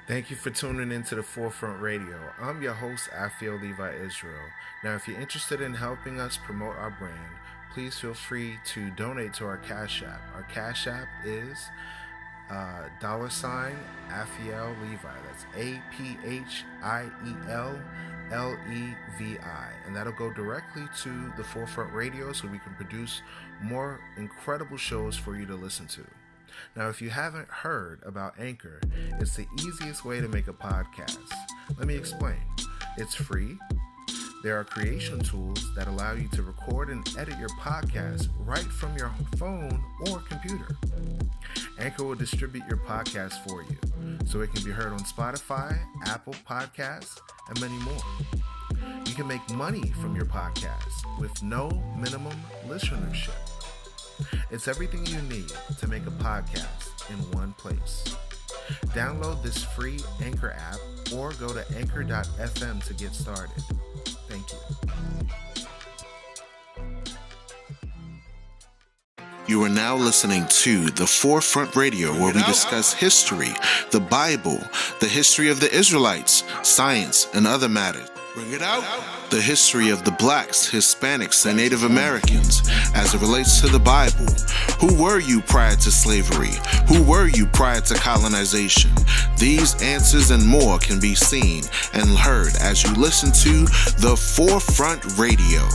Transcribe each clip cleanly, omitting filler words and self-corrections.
Thank you for tuning into the Forefront Radio. I'm your host, Afio Levi Israel. Now, if you're interested in helping us promote our brand, please feel free to donate to our Cash App. Our Cash App is $Afiel Levi. That's APHIELLEVI. And that'll go directly to the Forefront Radio so we can produce more incredible shows for you to listen to. Now, if you haven't heard about Anchor, it's the easiest way to make a podcast. Let me explain. It's free. There are creation tools that allow you to record and edit your podcast right from your phone or computer. Anchor will distribute your podcast for you, so it can be heard on Spotify, Apple Podcasts, and many more. You can make money from your podcast with no minimum listenership. It's everything you need to make a podcast in one place. Download this free Anchor app or go to anchor.fm to get started. Thank you. You are now listening to The Forefront Radio, where we discuss history, the Bible, the history of the Israelites, science, and other matters. Bring it out. The history of the blacks, Hispanics, and Native Americans as it relates to the Bible. Who were you prior to slavery? Who were you prior to colonization? These answers and more can be seen and heard as you listen to The Forefront Radio.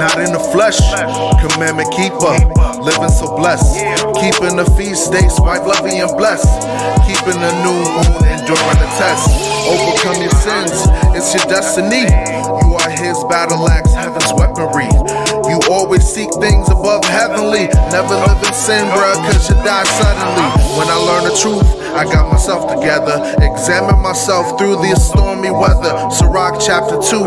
Not in the flesh, commandment keeper, living so blessed. Keeping the feast days, wife loving and blessed. Keeping the new moon, enduring the test. Overcome your sins, it's your destiny. You are his battle axe, heaven's weaponry. You always seek things above heavenly. Never live in sin, bruh, cause you die suddenly. When I learn the truth, I got myself together. Examine myself through the stormy weather. Sirach chapter 2,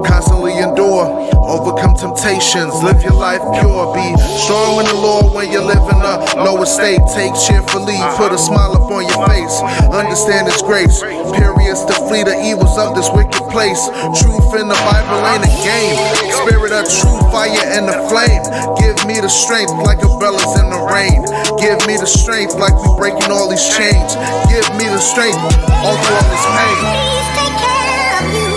constantly endure. Overcome temptations, live your life pure. Be strong in the Lord when you live in a lower state. Take cheerfully, put a smile upon your face. Understand His grace, periods to flee the evils of this wicked place. Truth in the Bible ain't a game. Spirit of truth, fire and the flame. Give me the strength like umbrellas in the rain. Give me the strength like we breaking all these chains. Give me the strength all through all this pain. Please take care of you.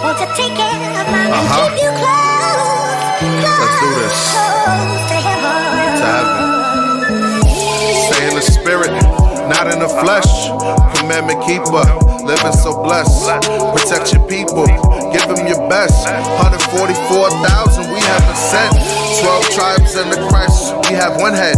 Want to take care of my keep you close. Let's do this. Close to heaven. Stay in the spirit, not in the flesh. Commandment keeper, living so blessed. Protect your people, give them your best. 144,000 we haven't sent. 12 tribes in the Christ, we have one head.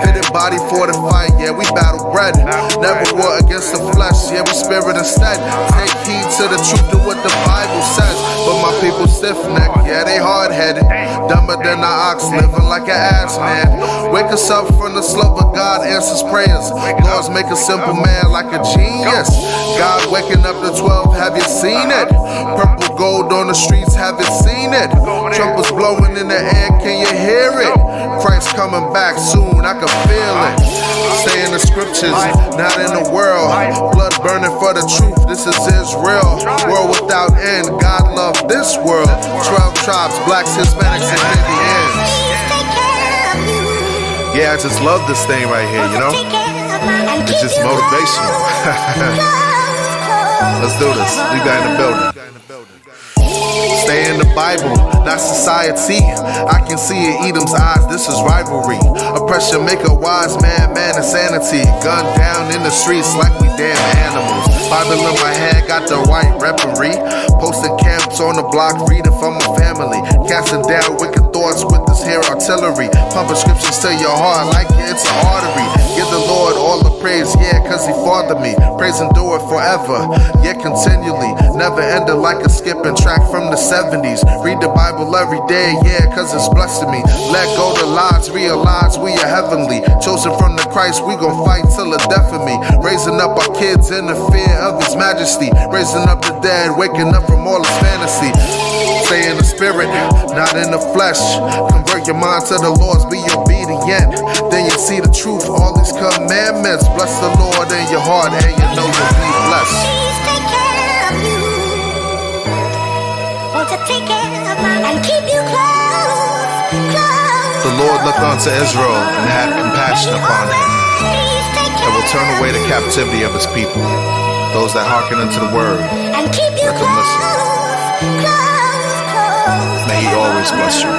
Fitted body for the fight, yeah, we battle bread. Never war against the flesh, yeah, we spirit instead. Take heed to the truth of what the Bible says. But my people stiff-necked, yeah, they hard-headed. Dumber than an ox, living like an ass, man. Wake us up from the slope, but God answers prayers. Laws make a simple man like a genius. God waking up the 12, have you seen it? Purple gold on the streets, have you seen it? Trumpets blowing in the air, can you hear it? Christ coming back soon, I can feel it. Stay in the scriptures, not in the world. Blood burning for the truth, this is Israel. World without end, God loved this world. 12 tribes, blacks, Hispanics, and Indians. Yeah, I just love this thing right here, you know? It's just motivational. Let's do this. We got in the building. Stay in the Bible, not society. I can see in Edom's eyes, this is rivalry. Oppression make a wise man, insanity. Gunned down in the streets like we damn animals. Bible in my hand, got the right weaponry. Posting camps on the block, reading for my family. Casting down wicked thoughts with this here artillery. Pumping scriptures to your heart like it's an artery. Give the Lord all the praise, yeah, cause He fathered me. Praise endure forever, yeah, continually. Never ended like a skipping track from the 70s. Read the Bible every day, yeah, cause it's blessing me. Let go the lies, realize we are heavenly. Chosen from the Christ, we gon' fight till the death of me. Raising up our kids in the fear of His majesty. Raising up the dead, waking up from all His fantasy. Stay in the spirit, not in the flesh. Convert your mind to the Lord's, be obedient. Then you see the truth, all these commandments. Bless the Lord in your heart and you know you'll be blessed. Please take care of you. Want to take care of mine and keep you close, close. The Lord looked unto Israel and had compassion upon him, and will turn away the captivity of his people. Those that hearken unto the word, And keep you let them listen. close, close, close. May he always bless you.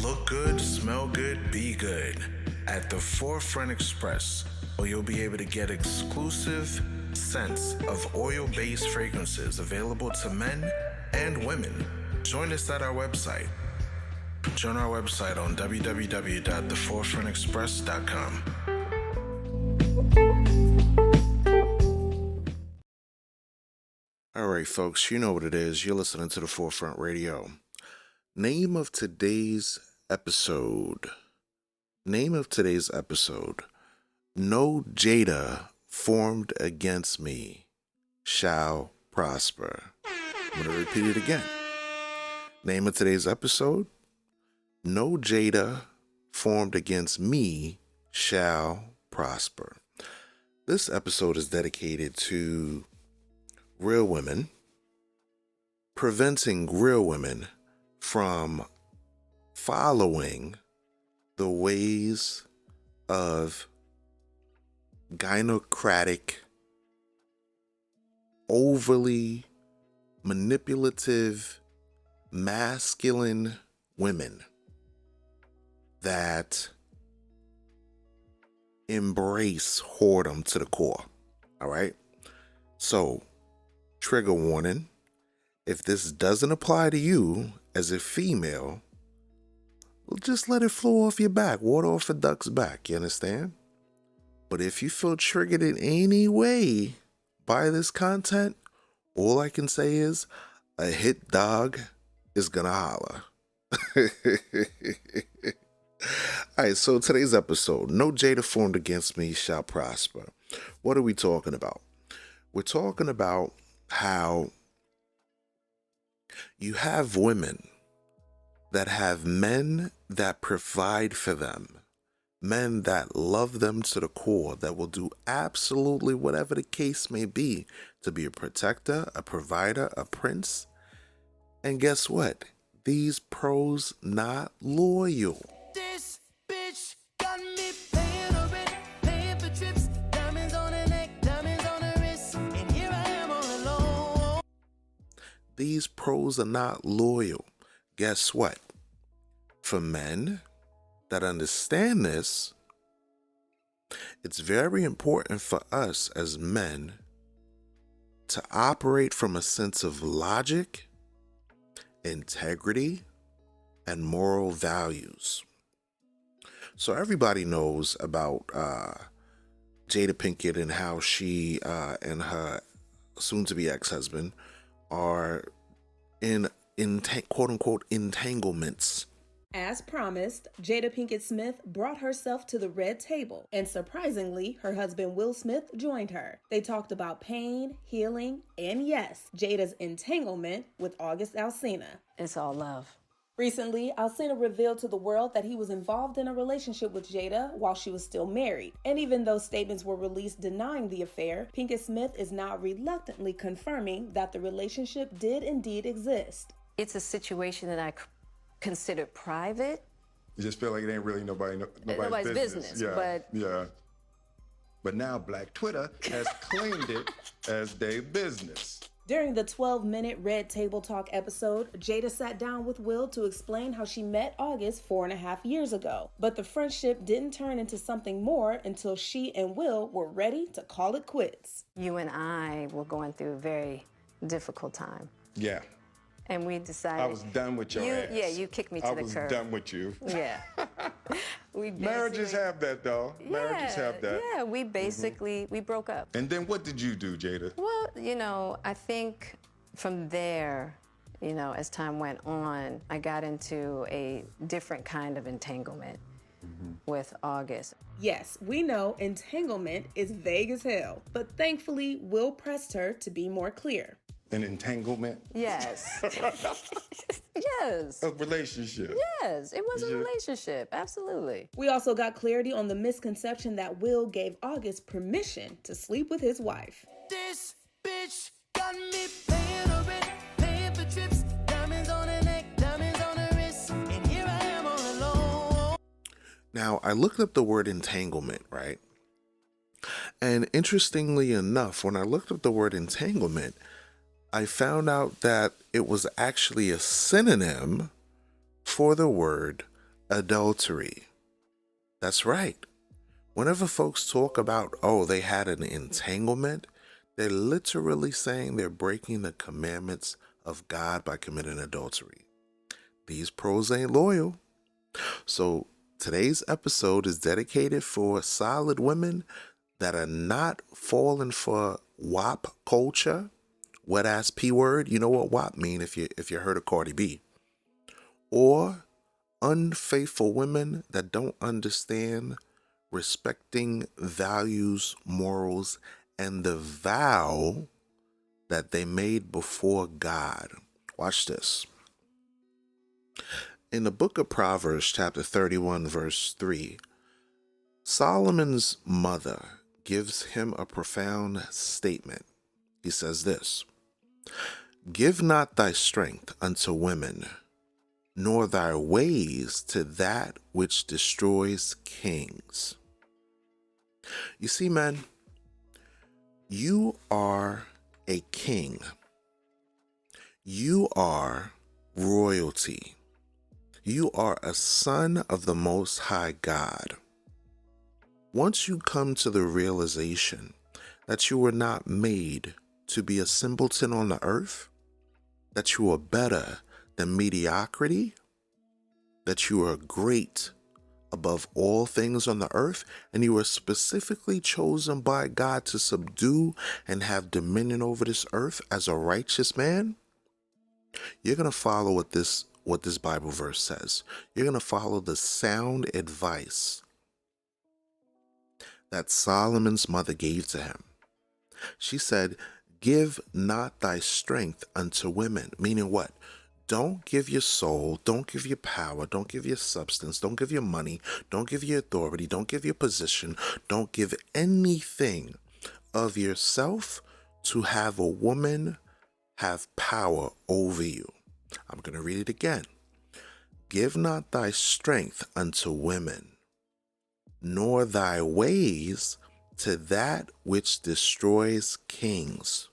Look good, smell good, be good at the Forefront Express, or you'll be able to get exclusive scents of oil-based fragrances available to men and women. Join us at our website. Join our website on www.theforefrontexpress.com. All right, folks, you know what it is. You're listening to the Forefront Radio. Name of today's episode. No Jada formed against me shall prosper. I'm going to repeat it again. Name of today's episode. No Jada formed against me shall prosper. This episode is dedicated to real women, preventing real women from following the ways of gynocratic, overly manipulative, masculine women that embrace whoredom to the core. All right? So, trigger warning. If this doesn't apply to you as a female, well, just let it flow off your back. Water off a duck's back. You understand? But if you feel triggered in any way by this content, all I can say is a hit dog is gonna holler. All right, so today's episode, no Jada formed against me shall prosper. What are we talking about? We're talking about how you have women that have men that provide for them, men that love them to the core, that will do absolutely whatever the case may be to be a protector, a provider, a prince. And guess what? These pros not loyal. This bitch got me paying her rent, paying for trips, diamonds on her neck, diamonds on her wrist, and here I am all alone. These pros are not loyal. Guess what? For men that understand this, it's very important for us as men to operate from a sense of logic, integrity, and moral values. So everybody knows about Jada Pinkett and how she and her soon-to-be ex-husband are in quote-unquote entanglements. As promised, Jada Pinkett Smith brought herself to the red table, and surprisingly, her husband Will Smith joined her. They talked about pain, healing, and yes, Jada's entanglement with August Alsina. It's all love. Recently, Alsina revealed to the world that he was involved in a relationship with Jada while she was still married. And even though statements were released denying the affair, Pinkett Smith is now reluctantly confirming that the relationship did indeed exist. It's a situation that I consider private. You just feel like it ain't really nobody's business. Yeah. But now Black Twitter has claimed it as their business. During the 12-minute Red Table Talk episode, Jada sat down with Will to explain how she met August 4.5 years ago. But the friendship didn't turn into something more until she and Will were ready to call it quits. You and I were going through a very difficult time. Yeah. And we decided... I was done with your ass. Yeah, you kicked me to the curb. I was done with you. Yeah. Marriages have that, though. Marriages have that. Yeah, we basically, we broke up. And then what did you do, Jada? Well, you know, I think from there, You know, as time went on, I got into a different kind of entanglement with August. Yes, we know entanglement is vague as hell, but thankfully, Will pressed her to be more clear. An entanglement? Yes. Yes. A relationship? Yes, it was a relationship, absolutely. We also got clarity on the misconception that Will gave August permission to sleep with his wife. This bitch got me paying her rent, paying for trips, diamonds on her neck, diamonds on her wrist, and here I am all alone. Now, I looked up the word entanglement, right? And interestingly enough, when I looked up the word entanglement, I found out that it was actually a synonym for the word adultery. That's right. Whenever folks talk about, oh, they had an entanglement, they're literally saying they're breaking the commandments of God by committing adultery. These pros ain't loyal. So today's episode is dedicated for solid women that are not falling for WAP culture. Wet ass P word, you know what WAP mean if you heard of Cardi B. Or unfaithful women that don't understand respecting values, morals, and the vow that they made before God. Watch this. In the book of Proverbs, chapter 31, verse 3, Solomon's mother gives him a profound statement. He says this: "Give not thy strength unto women, nor thy ways to that which destroys kings." You see, man, you are a king. You are royalty. You are a son of the Most High God. Once you come to the realization that you were not made to be a simpleton on the earth, that you are better than mediocrity, that you are great above all things on the earth, and you are specifically chosen by God to subdue and have dominion over this earth as a righteous man, you're going to follow what this Bible verse says. You're going to follow the sound advice that Solomon's mother gave to him. She said, "Give not thy strength unto women," meaning what? Don't give your soul, don't give your power, don't give your substance, don't give your money, don't give your authority, don't give your position, don't give anything of yourself to have a woman have power over you. I'm going to read it again. "Give not thy strength unto women, nor thy ways to that which destroys kings."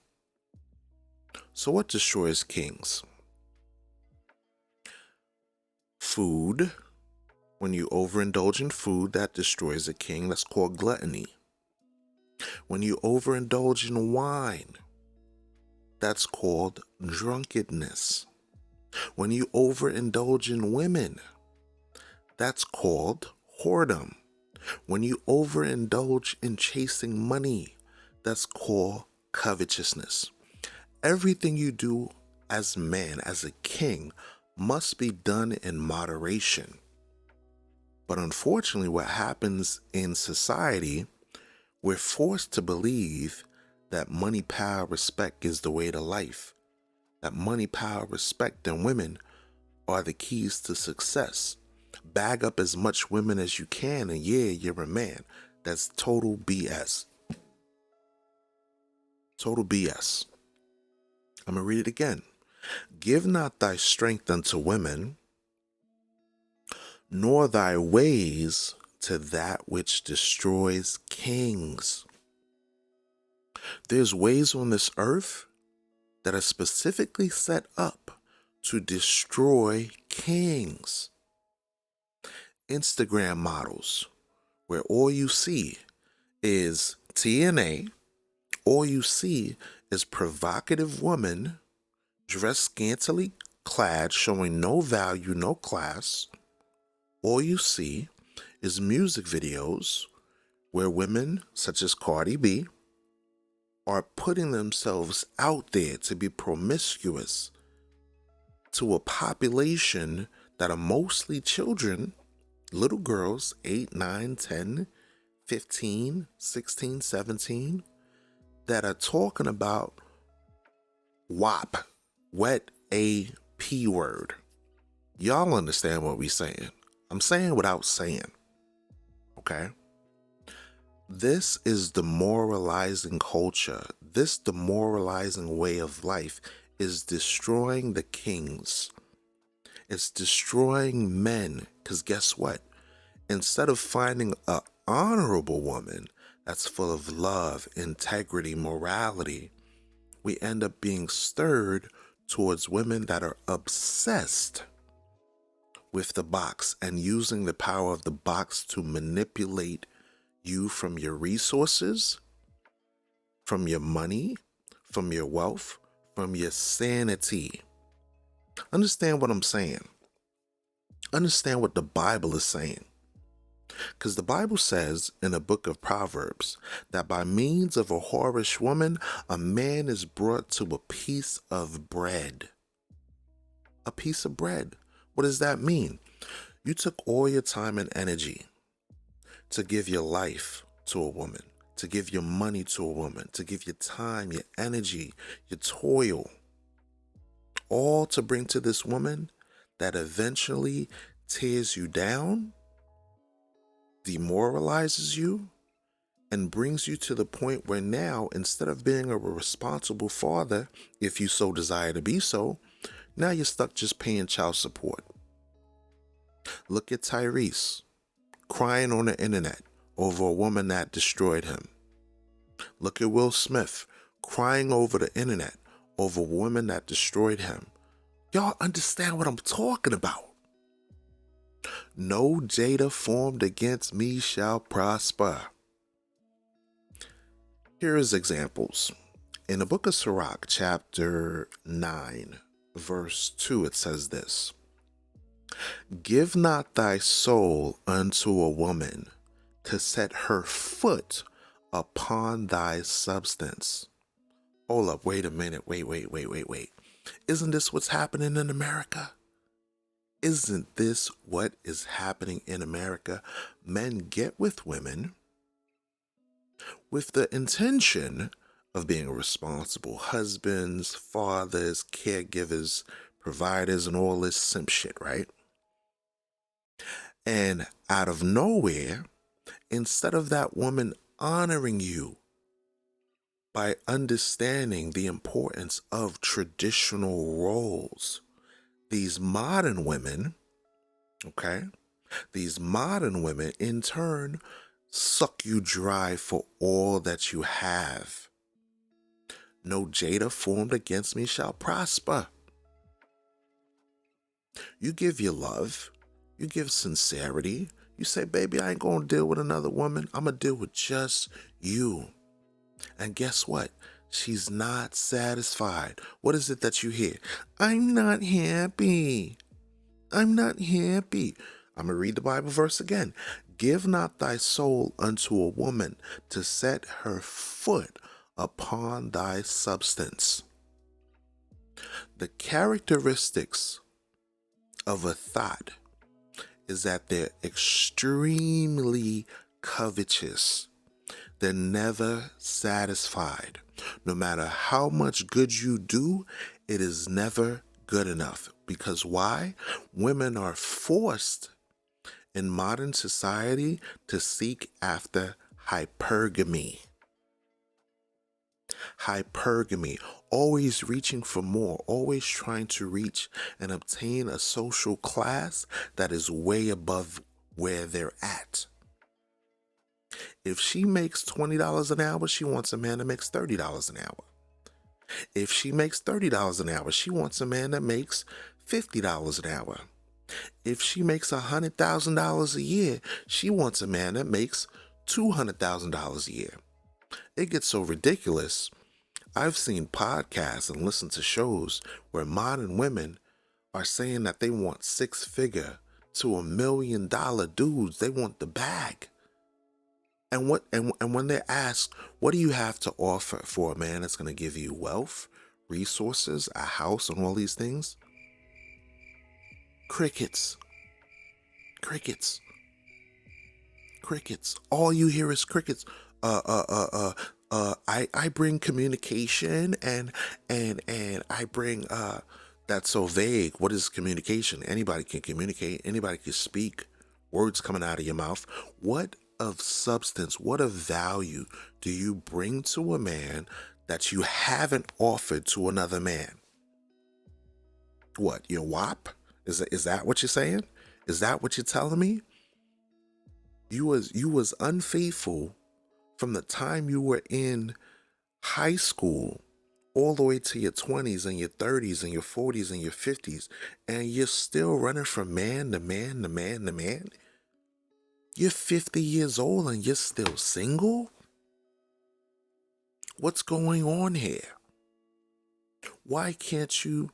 So what destroys kings? Food. When you overindulge in food, that destroys a king. That's called gluttony. When you overindulge in wine, that's called drunkenness. When you overindulge in women, that's called whoredom. When you overindulge in chasing money, that's called covetousness. Everything you do as man, as a king, must be done in moderation. But unfortunately, what happens in society, we're forced to believe that money, power, respect is the way to life. That money, power, respect, and women are the keys to success. Bag up as much women as you can, and yeah, you're a man. That's total BS. Total BS. I'm going to read it again. "Give not thy strength unto women, nor thy ways to that which destroys kings." There's ways on this earth that are specifically set up to destroy kings. Instagram models, where all you see is TNA, all you see is provocative women dressed scantily clad, showing no value, no class. All you see is music videos where women such as Cardi B are putting themselves out there to be promiscuous to a population that are mostly children, little girls, 8, 9, 10, 15, 16, 17, that are talking about WAP, wet a P word. Y'all understand what we saying. I'm saying without saying. Okay? This is demoralizing culture. This demoralizing way of life is destroying the kings. It's destroying men. Because guess what? Instead of finding an honorable woman that's full of love, integrity, morality, we end up being stirred towards women that are obsessed with the box and using the power of the box to manipulate you from your resources, from your money, from your wealth, from your sanity. Understand what I'm saying. Understand what the Bible is saying. Because the Bible says in the book of Proverbs that by means of a whorish woman, a man is brought to a piece of bread. A piece of bread. What does that mean? You took all your time and energy to give your life to a woman, to give your money to a woman, to give your time, your energy, your toil, all to bring to this woman that eventually tears you down, demoralizes you, and brings you to the point where now, instead of being a responsible father, if you so desire to be so, now you're stuck just paying child support. Look at Tyrese crying on the internet over a woman that destroyed him. Look at Will Smith crying over the internet over a woman that destroyed him. Y'all understand what I'm talking about? No Jada formed against me shall prosper. Here is examples. In the book of Sirach, chapter 9, verse 2, it says this: Give not thy soul unto a woman to set her foot upon thy substance. Hold up, wait a minute, wait. Isn't this what's happening in America? Isn't this what is happening in America? Men get with women with the intention of being responsible husbands, fathers, caregivers, providers, and all this simp shit, right? And out of nowhere, instead of that woman honoring you by understanding the importance of traditional roles, these modern women, these modern women in turn suck you dry for all that you have. No Jada formed against me shall prosper. You give your love, you give sincerity, you say, baby, I ain't gonna deal with another woman, I'm gonna deal with just you. And guess what? She's not satisfied. What is it that you hear? I'm not happy. I'm not happy. I'm going to read the Bible verse again. Give not thy soul unto a woman to set her foot upon thy substance. The characteristics of a thought is that they're extremely covetous. They're never satisfied. No matter how much good you do, it is never good enough. Because why? Women are forced in modern society to seek after hypergamy. Hypergamy, always reaching for more, always trying to reach and obtain a social class that is way above where they're at. If she makes $20 an hour, she wants a man that makes $30 an hour. If she makes $30 an hour, she wants a man that makes $50 an hour. If she makes $100,000 a year, she wants a man that makes $200,000 a year. It gets so ridiculous. I've seen podcasts and listened to shows where modern women are saying that they want six-figure to $1 million dudes. They want the bag. And when they're asked, what do you have to offer for a man that's going to give you wealth, resources, a house, and all these things? Crickets. All you hear is crickets. I bring communication and I bring that's so vague. What is communication? Anybody can communicate, anybody can speak, words coming out of your mouth. What of substance, what of value do you bring to a man that you haven't offered to another man? What, your WAP? Is that what you're saying? Is that what you're telling me? You was unfaithful from the time you were in high school all the way to your 20s and your 30s and your 40s and your 50s, and you're still running from man to man to man to man? You're 50 years old and you're still single? What's going on here? Why can't you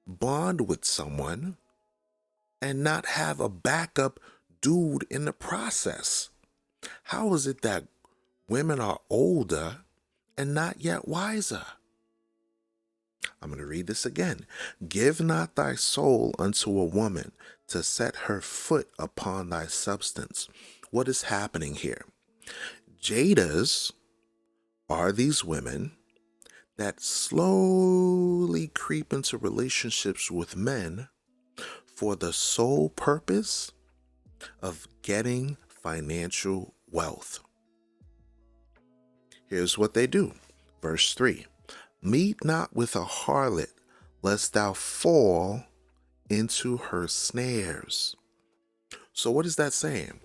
bond with someone and not have a backup dude in the process? How is it that women are older and not yet wiser? I'm going to read this again. Give not thy soul unto a woman to set her foot upon thy substance. What is happening here? Jadas are these women that slowly creep into relationships with men for the sole purpose of getting financial wealth. Here's what they do. Verse 3. Meet not with a harlot, lest thou fall into her snares. So what is that saying?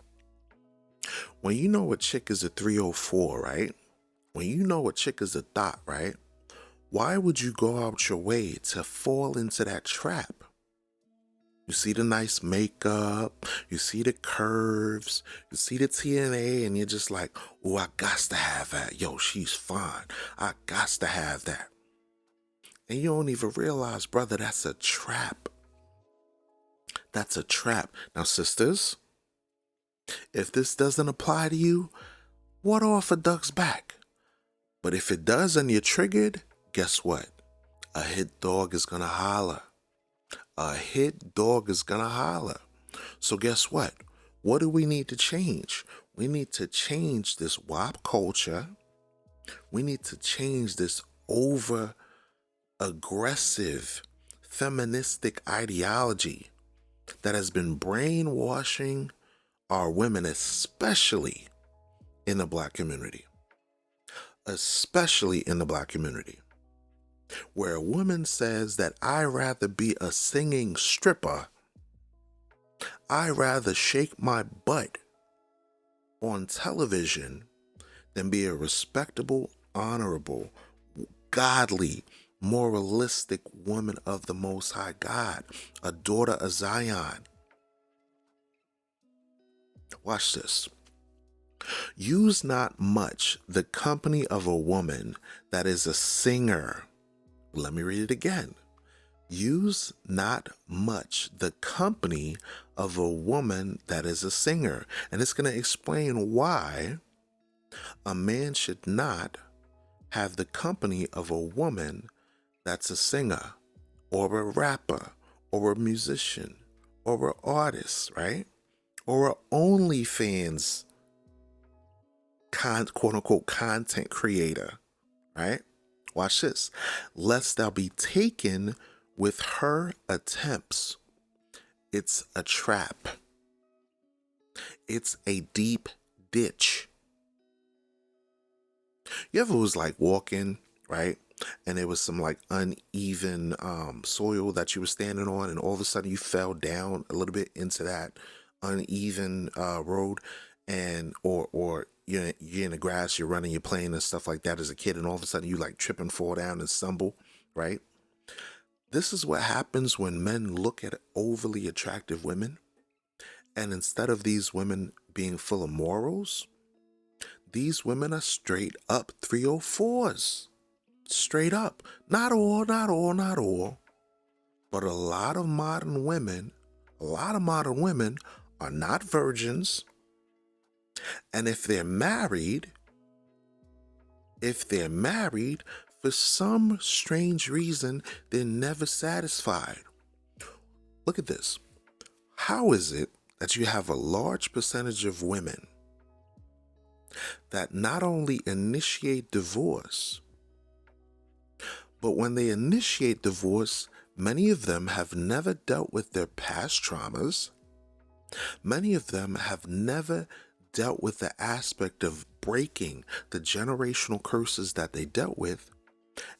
When you know a chick is a 304, right? When you know a chick is a thought, right? Why would you go out your way to fall into that trap? You see the nice makeup, you see the curves, you see the TNA, and you're just like, oh, I got to have that. Yo, she's fine. I got to have that. And you don't even realize, brother, that's a trap. That's a trap. Now, sisters, if this doesn't apply to you, water off a duck's back. But if it does and you're triggered, guess what? A hit dog is going to holler. A hit dog is going to holler. So guess what? What do we need to change? We need to change this WAP culture. We need to change this over-aggressive, feministic ideology that has been brainwashing our women, especially in the black community. Especially in the black community. Where a woman says that I'd rather be a singing stripper, I'd rather shake my butt on television than be a respectable, honorable, godly, moralistic woman of the Most High God, a daughter of Zion. Watch this. Use not much the company of a woman that is a singer. Let me read it again. Use not much the company of a woman that is a singer. And it's going to explain why a man should not have the company of a woman that's a singer or a rapper or a musician or an artist, right? Or an OnlyFans quote unquote content creator, right? Watch this. Lest thou be taken with her attempts. It's a trap. It's a deep ditch. You ever was like walking, right? And there was some like uneven soil that you were standing on, and all of a sudden you fell down a little bit into that uneven road, and or you're in the grass, you're running, you're playing and stuff like that as a kid, and all of a sudden you like trip and fall down and stumble, right? This is what happens when men look at overly attractive women, and instead of these women being full of morals, these women are straight up 304s. Straight up. Not all, but a lot of modern women are not virgins. And if they're married, for some strange reason, they're never satisfied. Look at this. How is it that you have a large percentage of women that not only initiate divorce, but when they initiate divorce, many of them have never dealt with their past traumas. Many of them have never dealt with the aspect of breaking the generational curses that they dealt with,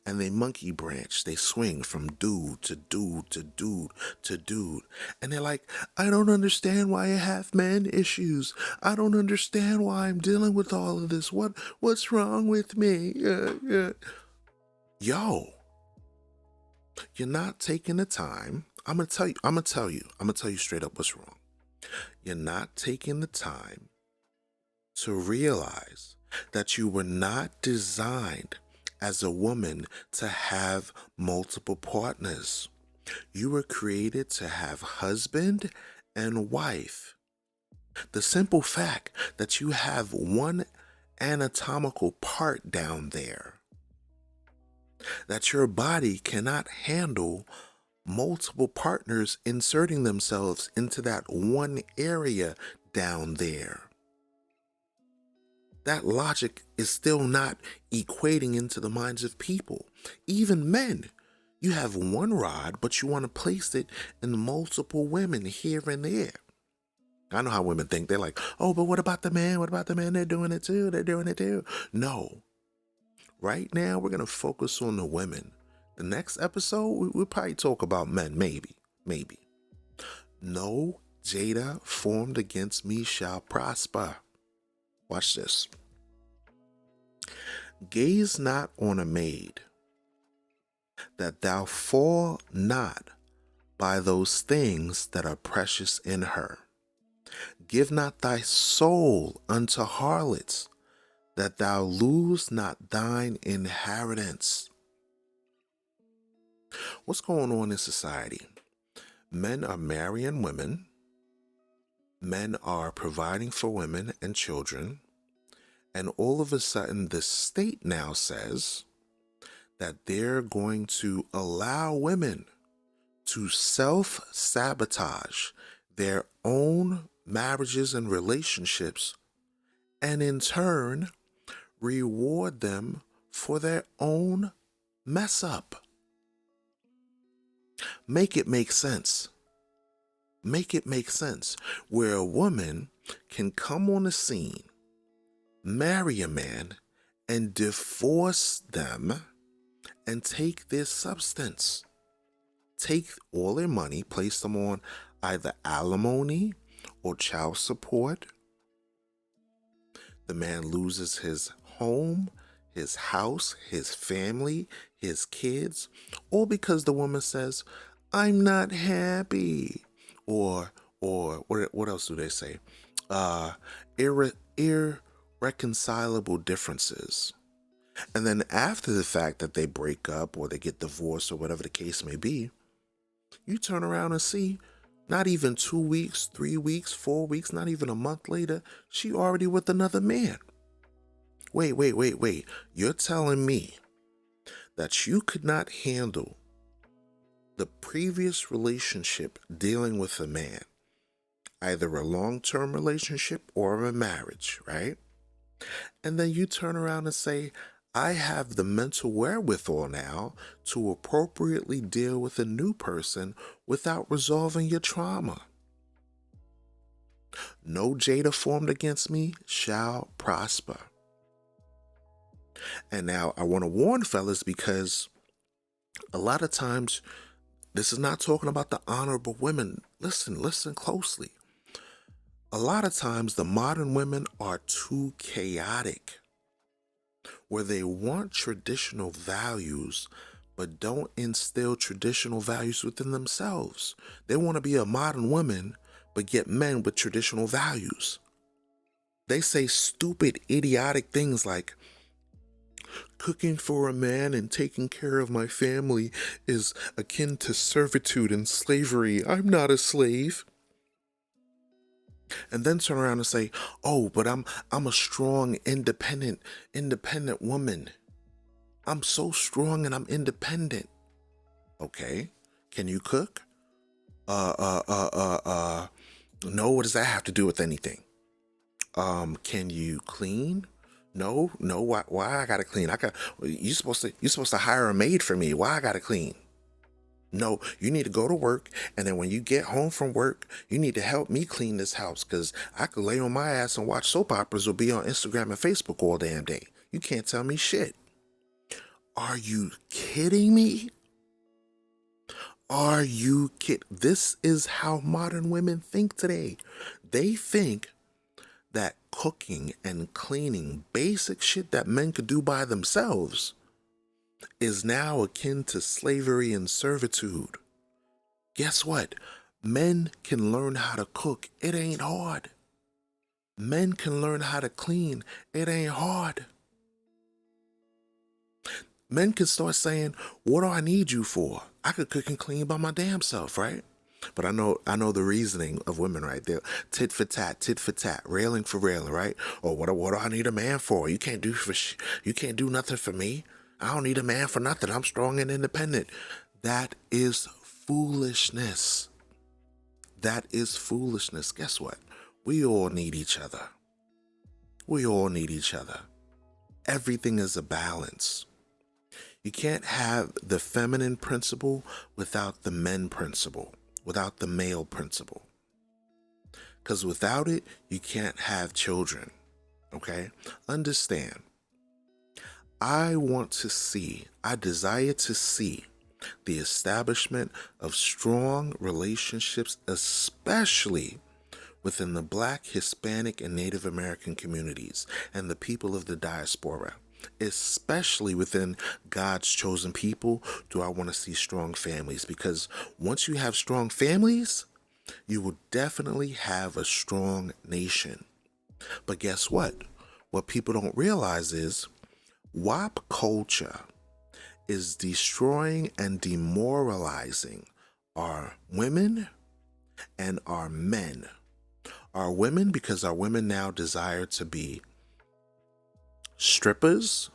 and they monkey branch. They swing from dude to dude to dude to dude. And they're like, I don't understand why I have man issues. I don't understand why I'm dealing with all of this. What's wrong with me? Yo, you're not taking the time. I'm gonna tell you straight up what's wrong. You're not taking the time to realize that you were not designed as a woman to have multiple partners. You were created to have husband and wife. The simple fact that you have one anatomical part down there, that your body cannot handle multiple partners inserting themselves into that one area down there. That logic is still not equating into the minds of people. Even men, you have one rod, but you want to place it in multiple women here and there. I know how women think. They're like, oh, but what about the man? What about the man? They're doing it too. No. Right now, we're going to focus on the women. The next episode, we'll probably talk about men, maybe. No Jada formed against me shall prosper. Watch this. Gaze not on a maid, that thou fall not by those things that are precious in her. Give not thy soul unto harlots, that thou lose not thine inheritance. What's going on in society? Men are marrying women. Men are providing for women and children. And all of a sudden, the state now says that they're going to allow women to self-sabotage their own marriages and relationships, and in turn, reward them for their own mess up. Make it make sense. Make it make sense where a woman can come on the scene, marry a man, and divorce them and take their substance. Take all their money, place them on either alimony or child support. The man loses his home, his house, his family, his kids, all because the woman says, I'm not happy. Or what else do they say? Irreconcilable differences. And then after the fact that they break up or they get divorced or whatever the case may be, you turn around and see not even 2 weeks, 3 weeks, 4 weeks, not even a month later, she already with another man. Wait. You're telling me that you could not handle the previous relationship dealing with a man, either a long-term relationship or a marriage, right? And then you turn around and say, I have the mental wherewithal now to appropriately deal with a new person without resolving your trauma. No Jada formed against me shall prosper. And now I want to warn fellas, because a lot of times this is not talking about the honorable women. Listen closely. A lot of times the modern women are too chaotic, where they want traditional values but don't instill traditional values within themselves. They want to be a modern woman but get men with traditional values. They say stupid, idiotic things like, cooking for a man and taking care of my family is akin to servitude and slavery. I'm not a slave. And then turn around and say, oh, but I'm a strong, independent woman. I'm so strong and I'm independent. Okay, can you cook? No, what does that have to do with anything? Can you clean? No. Why I gotta clean? You supposed to hire a maid for me. Why I gotta clean? No, you need to go to work, and then when you get home from work, you need to help me clean this house, because I could lay on my ass and watch soap operas or be on Instagram and Facebook all damn day. You can't tell me shit. Are you kidding me? Are you kidding? This is how modern women think today. They think that cooking and cleaning, basic shit that men could do by themselves, is now akin to slavery and servitude. Guess what? Men can learn how to cook. It ain't hard. Men can learn how to clean. It ain't hard. Men can start saying, what do I need you for? I could cook and clean by my damn self, right? But I know the reasoning of women right there. Tit for tat, railing for railing, right? Or what do I need a man for? You can't do nothing for me. I don't need a man for nothing. I'm strong and independent. That is foolishness. That is foolishness. Guess what? We all need each other. We all need each other. Everything is a balance. You can't have the feminine principle without the men principle, without the male principle. Because without it, you can't have children. Okay? Understand. I desire to see the establishment of strong relationships, especially within the Black, Hispanic, and Native American communities and the people of the diaspora. Especially within God's chosen people, do I want to see strong families. Because once you have strong families, you will definitely have a strong nation. But guess what? What people don't realize is WAP culture is destroying and demoralizing our women and our men. Our women, because our women now desire to be strippers,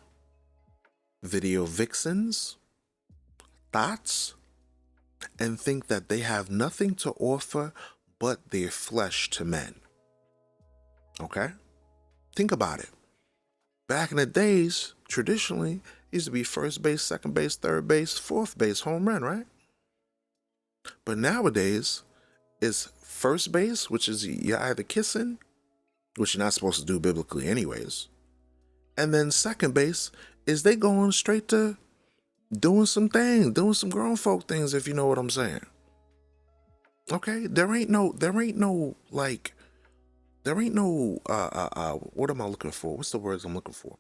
video vixens, thoughts, and think that they have nothing to offer but their flesh to men. Okay? Think about it. Back in the days, traditionally, it used to be first base, second base, third base, fourth base, home run, right? But nowadays, it's first base, which is you're either kissing, which you're not supposed to do biblically anyways, and then second base is they going straight to doing some things, doing some grown folk things, if you know what I'm saying. Okay? There ain't no, what am I looking for? What's the words I'm looking for?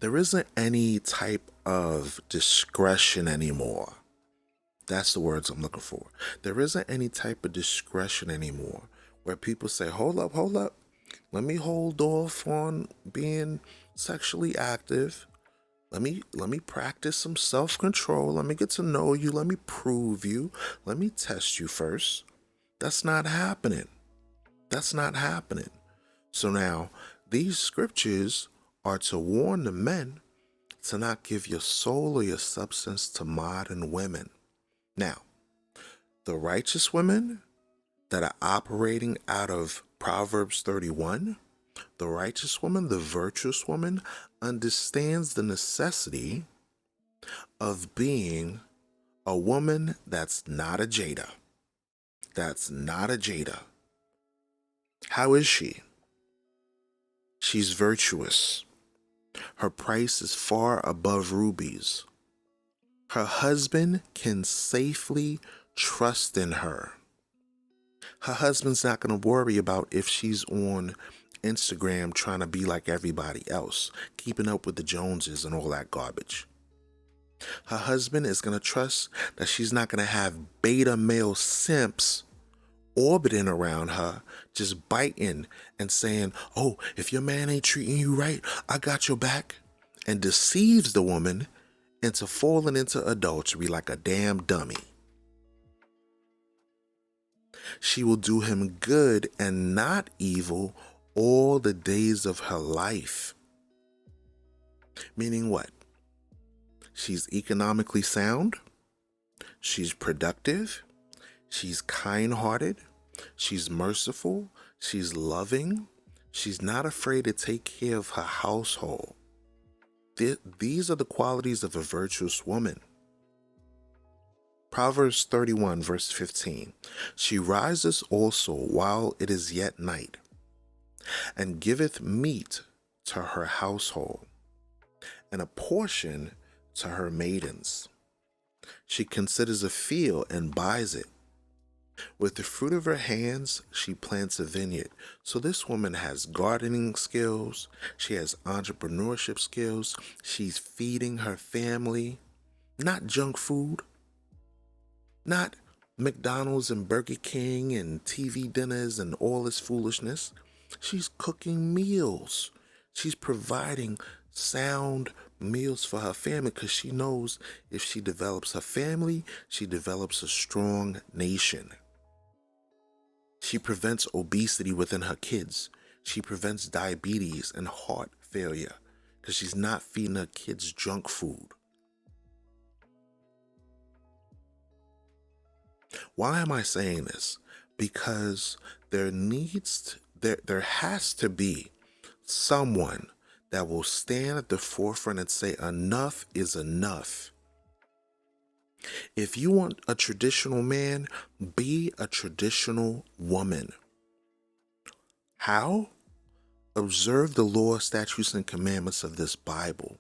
There isn't any type of discretion anymore. That's the words I'm looking for. There isn't any type of discretion anymore where people say, hold up. Let me hold off on being sexually active. Let me practice some self-control. Let me get to know you. Let me prove you. Let me test you first. That's not happening. So now, these scriptures are to warn the men to not give your soul or your substance to modern women. Now, the righteous women that are operating out of Proverbs 31, the righteous woman, the virtuous woman, understands the necessity of being a woman that's not a Jada. How is she? She's virtuous. Her price is far above rubies. Her husband can safely trust in her. Her husband's not going to worry about if she's on Instagram trying to be like everybody else, keeping up with the Joneses and all that garbage. Her husband is going to trust that she's not going to have beta male simps orbiting around her, just biting and saying, oh, if your man ain't treating you right, I got your back, and deceives the woman into falling into adultery like a damn dummy. She will do him good and not evil all the days of her life. Meaning what? She's economically sound. She's productive. She's kind-hearted. She's merciful. She's loving. She's not afraid to take care of her household. These are the qualities of a virtuous woman. Proverbs 31, verse 15. She rises also while it is yet night, and giveth meat to her household, and a portion to her maidens. She considers a field and buys it. With the fruit of her hands, she plants a vineyard. So this woman has gardening skills. She has entrepreneurship skills. She's feeding her family, not junk food, not McDonald's and Burger King and TV dinners and all this foolishness. She's cooking meals. She's providing sound meals for her family because she knows if she develops her family, she develops a strong nation. She prevents obesity within her kids. She prevents diabetes and heart failure because she's not feeding her kids junk food. Why am I saying this? Because there has to be someone that will stand at the forefront and say enough is enough. If you want a traditional man, be a traditional woman. How? Observe the law, statutes, and commandments of this Bible.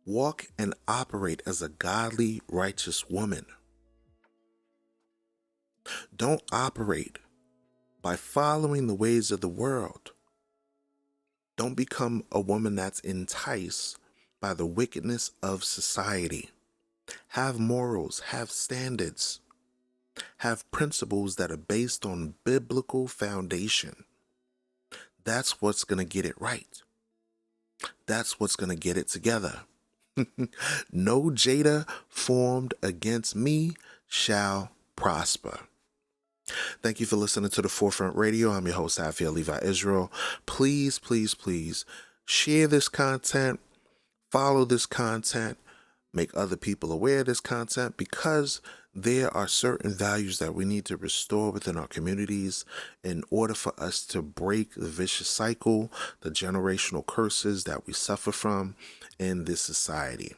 Walk and operate as a godly, righteous woman. Don't operate by following the ways of the world. Don't become a woman that's enticed by the wickedness of society. Have morals, have standards, have principles that are based on biblical foundation. That's what's going to get it right. That's what's going to get it together. No Jada formed against me shall prosper. Thank you for listening to The Forefront Radio. I'm your host, Afiel Levi Israel. Please, please, please share this content, follow this content, make other people aware of this content, because there are certain values that we need to restore within our communities in order for us to break the vicious cycle, the generational curses that we suffer from in this society.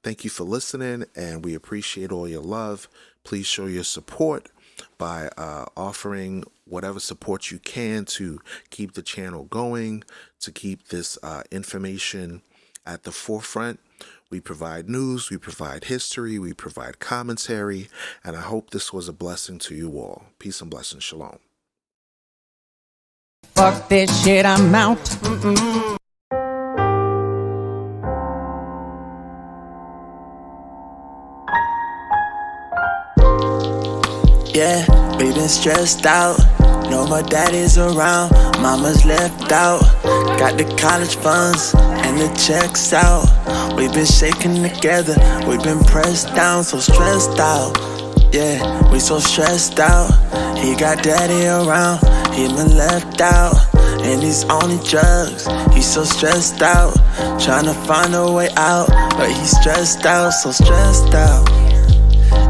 Thank you for listening, and we appreciate all your love. Please show your support by offering whatever support you can to keep the channel going, to keep this information at the forefront. We provide news, we provide history, we provide commentary, and I hope this was a blessing to you all. Peace and blessings. Shalom. Fuck this shit, I'm out. Yeah, we been stressed out. No more daddy's around, mama's left out. Got the college funds and the checks out. We've been shaking together, we've been pressed down, so stressed out. Yeah, we so stressed out. He got daddy around, he been left out. And he's on the drugs, he's so stressed out. Trying to find a way out, but he's stressed out, so stressed out.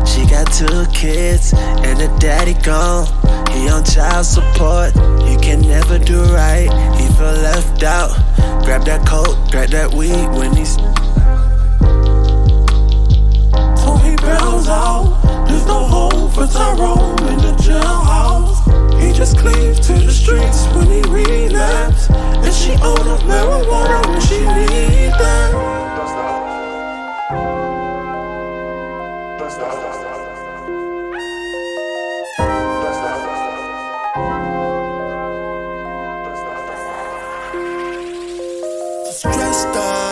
She got 2 kids and the daddy gone. He on child support, he can never do right. He feel left out. Grab that coke, grab that weed when he's. So he bails out. There's no home for Tyrone in the jailhouse. He just cleaves to the streets when he relapse. And she own up marijuana when she need that. Stressed out.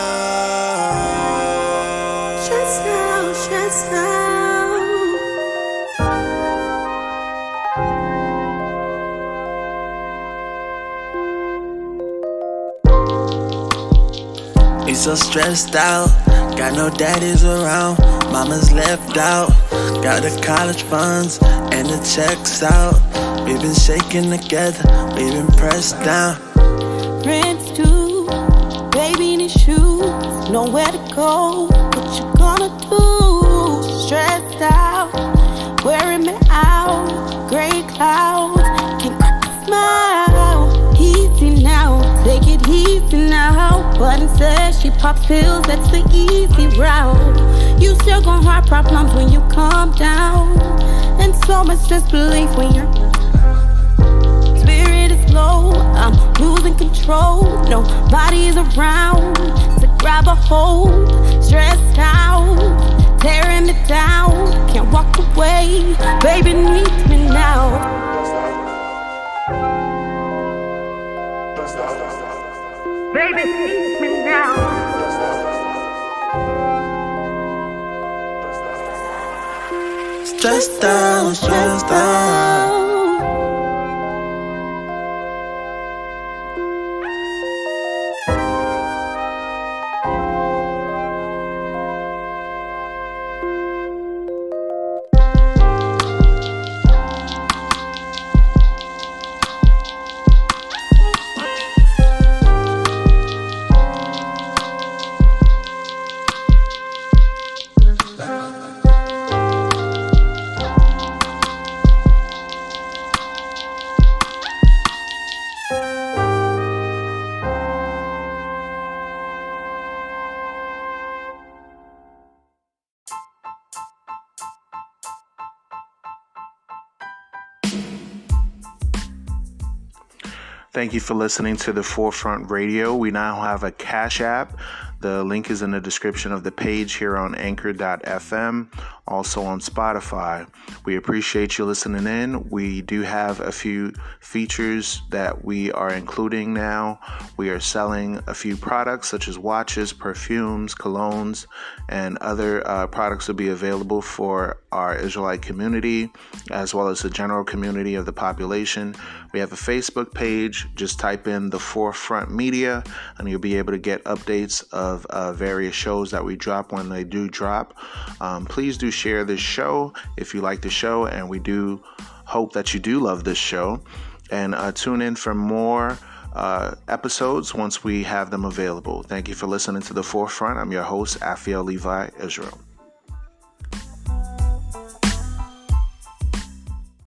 Stressed out, stressed out. He's so stressed out. Got no daddies around, mama's left out. Got the college funds and the checks out. We've been shaking together, we've been pressed down. Rent's due, baby in his shoes, nowhere to go. What you gonna do? Stressed out, wearing out. Can't crack a smile. Easy now, take it easy now. But instead she pops pills, that's the easy route. You still gon' have problems when you calm down, and so much disbelief when your spirit is low. I'm losing control, nobody's around to grab a hold. Stressed out, tearing me down, can't walk away. Baby needs me now. Baby needs me now. Stressed out, stressed out. Thank you for listening to the Forefront Radio. We now have a Cash App. The link is in the description of the page here on anchor.fm, also on Spotify. We appreciate you listening in. We do have a few features that we are including now. We are selling a few products such as watches, perfumes, colognes, and other products will be available for our Israelite community as well as the general community of the population. We have a Facebook page. Just type in the Forefront Media and you'll be able to get updates of various shows that we drop when they do drop. Please do share this show if you like the show, and we do hope that you do love this show. And tune in for more episodes once we have them available. Thank you for listening to The Forefront. I'm your host, Afiel Levi Israel.